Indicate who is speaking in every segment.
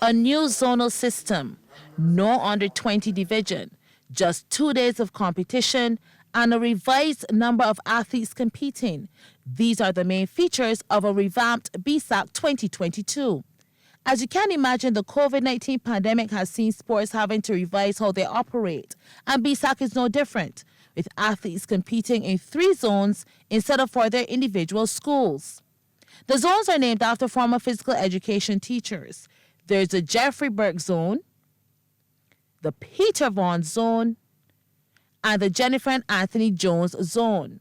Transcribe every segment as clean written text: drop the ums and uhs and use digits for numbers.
Speaker 1: A new zonal system, no under-20 division, just 2 days of competition, and a revised number of athletes competing. These are the main features of a revamped BSSAC 2022. As you can imagine, the COVID-19 pandemic has seen sports having to revise how they operate, and BSSAC is no different, with athletes competing in 3 zones instead of for their individual schools. The zones are named after former physical education teachers. There's the Jeffrey Burke zone, the Peter Vaughan zone, and the Jennifer and Anthony Jones zone.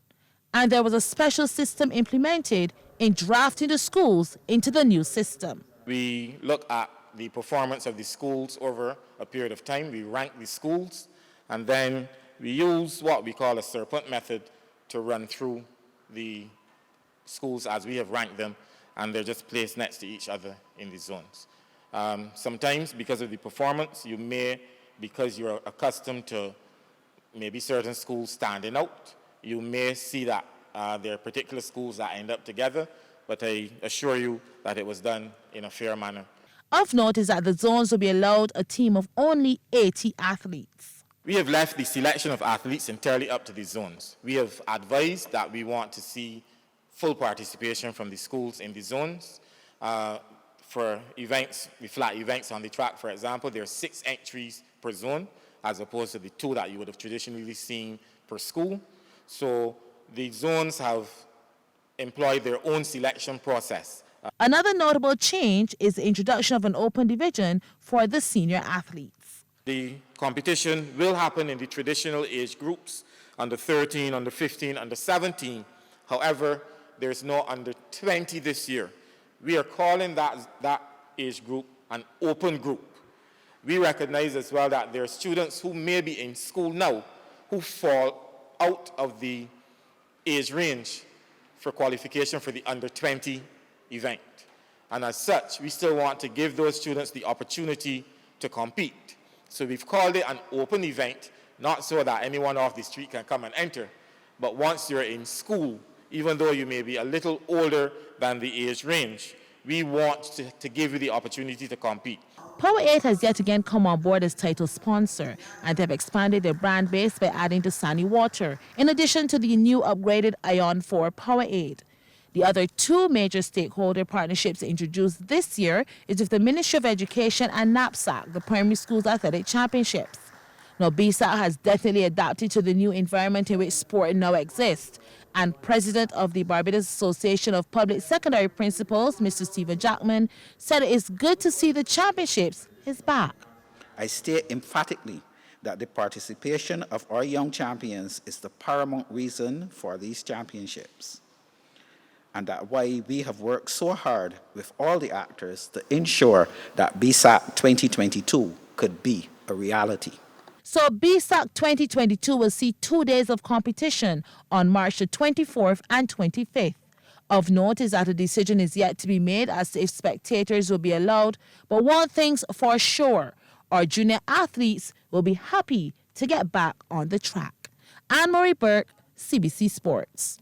Speaker 1: And there was a special system implemented in drafting the schools into the new system.
Speaker 2: We look at the performance of the schools over a period of time. We rank the schools, and then we use what we call a serpent method to run through the schools as we have ranked them, and they're just placed next to each other in the zones. Sometimes, because of the performance, you may, because you're accustomed to maybe certain schools standing out, you may see that there are particular schools that end up together, but I assure you that it was done in a fair manner.
Speaker 1: Of note is that the zones will be allowed a team of only 80 athletes.
Speaker 2: We have left the selection of athletes entirely up to the zones. We have advised that we want to see full participation from the schools in the zones. For events, the flat events on the track, for example, there are 6 entries per zone, as opposed to the 2 that you would have traditionally seen per school. So the zones have employed their own selection process.
Speaker 1: Another notable change is the introduction of an open division for the senior athletes.
Speaker 2: The competition will happen in the traditional age groups, under 13, under 15, under 17. However, there's no under 20 this year. We are calling that age group an open group. We recognize as well that there are students who may be in school now who fall out of the age range for qualification for the under 20 event. And as such, we still want to give those students the opportunity to compete. So we've called it an open event, not so that anyone off the street can come and enter, but once you're in school, even though you may be a little older than the age range, we want to give you the opportunity to compete.
Speaker 1: Power8 has yet again come on board as title sponsor, and they've expanded their brand base by adding to Sunny Water, in addition to the new upgraded Ion 4 Power8. The other 2 major stakeholder partnerships introduced this year is with the Ministry of Education and NAPSAC, the Primary Schools Athletic Championships. Now, BSSAC has definitely adapted to the new environment in which sport now exists, and President of the Barbados Association of Public Secondary Principals, Mr. Stephen Jackman, said it is good to see the championships is back.
Speaker 3: I state emphatically that the participation of our young champions is the paramount reason for these championships, and that why we have worked so hard with all the actors to ensure that BSSAC 2022 could be a reality.
Speaker 1: So BSSAC 2022 will see 2 days of competition on March the 24th and 25th. Of note is that a decision is yet to be made as to if spectators will be allowed, but one thing's for sure, our junior athletes will be happy to get back on the track. Anne-Marie Burke, CBC Sports.